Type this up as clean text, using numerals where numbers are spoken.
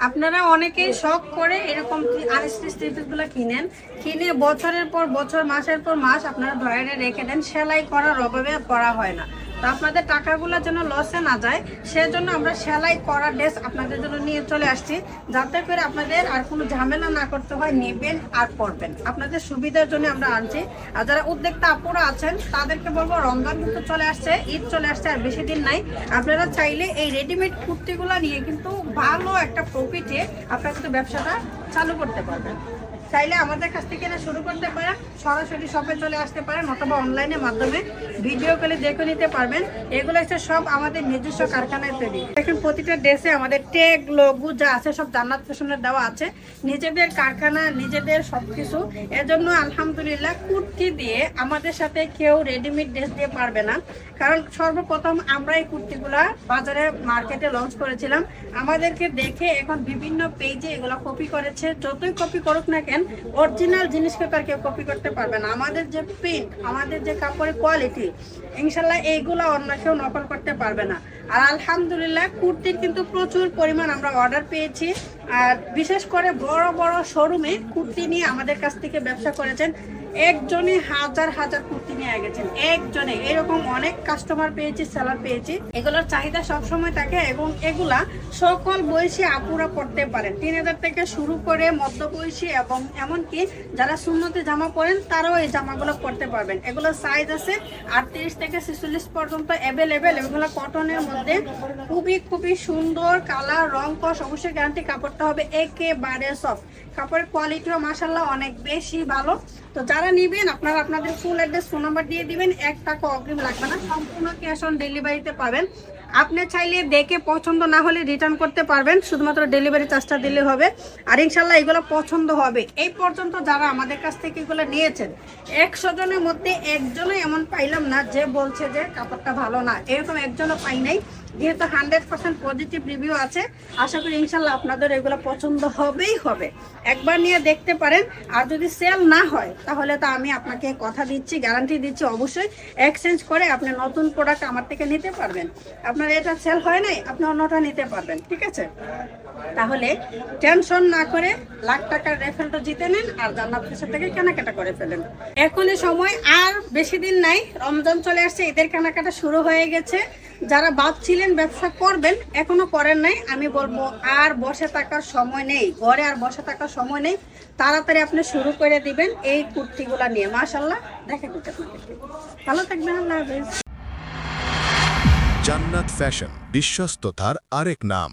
আপনারা অনেকেই শখ করে এরকম আনস্টিচ থ্রি-পিসগুলো কিনে বছরের পর বছর মাসের পর মাস আপনারা ড্রয়ারে রেখে দেন, সেলাই করার অভাবে পরা হয় না। তো আপনাদের টাকাগুলো যেন লসে না যায় সেজন্য আমরা সেলাই করা ড্রেস আপনাদের জন্য নিয়ে চলে আসছি, যাতে করে আপনাদের আর কোনো ঝামেলা না করতে হয়, নেবেন আর পরবেন। আপনাদের সুবিধার জন্য আমরা আনছি। আর যারা উদ্যোক্তা আপুরা আছেন তাদেরকে বলবো, রমজান কিন্তু চলে আসছে, ঈদ চলে আসছে, আর বেশি দিন নাই। আপনারা চাইলে এই রেডিমেড কুর্তিগুলো নিয়ে কিন্তু ভালো একটা প্রফিটে আপনারা কিন্তু ব্যবসাটা চালু করতে পারবেন। চাইলে আমাদের কাছ থেকে না শুরু করতে পারেন, সরাসরি শপে চলে আসতে পারেন, অথবা অনলাইনের মাধ্যমে ভিডিও কলে দেখে নিতে পারবেন। এগুলো হচ্ছে সব আমাদের নিজস্ব কারখানায় তৈরি। দেখুন প্রতিটা ড্রেসে আমাদের ট্যাগ লোগো যা আছে সব জান্নাত ফ্যাশনের দেওয়া আছে, নিজেদের কারখানা, নিজেদের সবকিছু। এজন্য আলহামদুলিল্লাহ কুর্তি দিয়ে আমাদের সাথে কেউ রেডিমেড ড্রেস দিয়ে পারবে না। কারণ সর্বপ্রথম আমরা এই কুর্তিগুলা বাজারে মার্কেটে লঞ্চ করেছিলাম। আমাদেরকে দেখে এখন বিভিন্ন পেজে এগুলো কপি করেছে। যতই কপি করুক না কেন, অরিজিনাল জিনিসকে তার কেউ কপি করতে পারবে না। আমাদের যে প্রিন্ট, আমাদের যে কাপড়ের কোয়ালিটি, ইনশাল্লাহ এইগুলো অন্য কেউ নকল করতে পারবে না। আর আলহামদুলিল্লাহ কুর্তির কিন্তু প্রচুর পরিমাণ আমরা অর্ডার পেয়েছি। আর বিশেষ করে বড় বড় শোরুমে কুর্তি নিয়ে আমাদের কাছ থেকে ব্যবসা করেছেন, একজনে হাজার হাজার কুর্তি নিয়ে গেছেন, একজনে। এরকম অনেক কাস্টমার পেয়েছি, সেলার পেয়েছি। এগুলোর চাহিদা সবসময় থাকে এবং এগুলা সকল বয়সী আপুরা পড়তে পারেন। 3000 থেকে শুরু করে মধ্যবয়সী এবং এমনকি যারা সুন্নতি জামা পরেন তারাও এই জামাগুলো পরতে পারবেন। এগুলো সাইজ আছে 38 থেকে 46 পর্যন্ত অ্যাভেলেবেল। এগুলো কটনের মধ্যে খুবই খুবই সুন্দর, কালার রং কস অবশ্যই গ্যারান্টি। কাপড়টা হবে একেবারে সফট, কাপড়ের কোয়ালিটিও মাশাআল্লাহ অনেক বেশি ভালো। তো যারা নিবেন আপনারা আপনাদের ফুল অ্যাড্রেস, ফোন নাম্বার দিয়ে দিবেন, 1 টাকা অগ্রিম লাগবে না, সম্পূর্ণ ক্যাশ অন ডেলিভারিতে পাবেন। আপনি চাইলে দেখে পছন্দ না হলে রিটার্ন করতে পারবেন, শুধুমাত্র ডেলিভারি চার্জটা দিলে হবে। আর ইনশাল্লাহ এগুলো পছন্দ হবে। এই পর্যন্ত যারা আমাদের কাছ থেকে এগুলো নিয়েছেন, 100 জনের মধ্যে একজনও এমন পাইলাম না যে বলছে যে কাপড়টা ভালো না, এরকম একজনও পাই নাই। যেহেতু 100% পজিটিভ রিভিউ আছে, আশা করি ইনশাল্লাহ আপনাদের এগুলো পছন্দ হবেই হবে। একবার নিয়ে দেখতে পারেন। আর যদি সেল না হয় তাহলে তো আমি আপনাকে কথা দিচ্ছি, গ্যারান্টি দিচ্ছি, অবশ্যই এক্সচেঞ্জ করে আপনি নতুন প্রোডাক্ট আমার থেকে নিতে পারবেন। আপনার এটা সেল হয় নাই, আপনি অন্যটা নিতে পারবেন, ঠিক আছে? তাহলে টেনশন না করে লাখ টাকার রেফারেলটা জিতে নেন আর জান্নাত ফ্যাশন থেকে কেনাকাটা করে ফেলেন। এখনই সময়, আর বেশি দিন নাই, রমজান চলে আসছে, ঈদের কেনাকাটা শুরু হয়ে গেছে। যারা ভাবছিলেন ব্যবসা করবেন, এখনো করেন নাই, আমি বলবো আর বসে থাকার সময় নেই, ঘরে আর বসে থাকার সময় নেই। তাড়াতাড়ি আপনি শুরু করে দিবেন এই কুর্তিগুলা নিয়ে। মাশাআল্লাহ, দেখা করতে আপনাকে। ভালো থাকবেন, আল্লাহ হাফেজ। জান্নাত ফ্যাশন বিশ্বস্ততার আরেক নাম।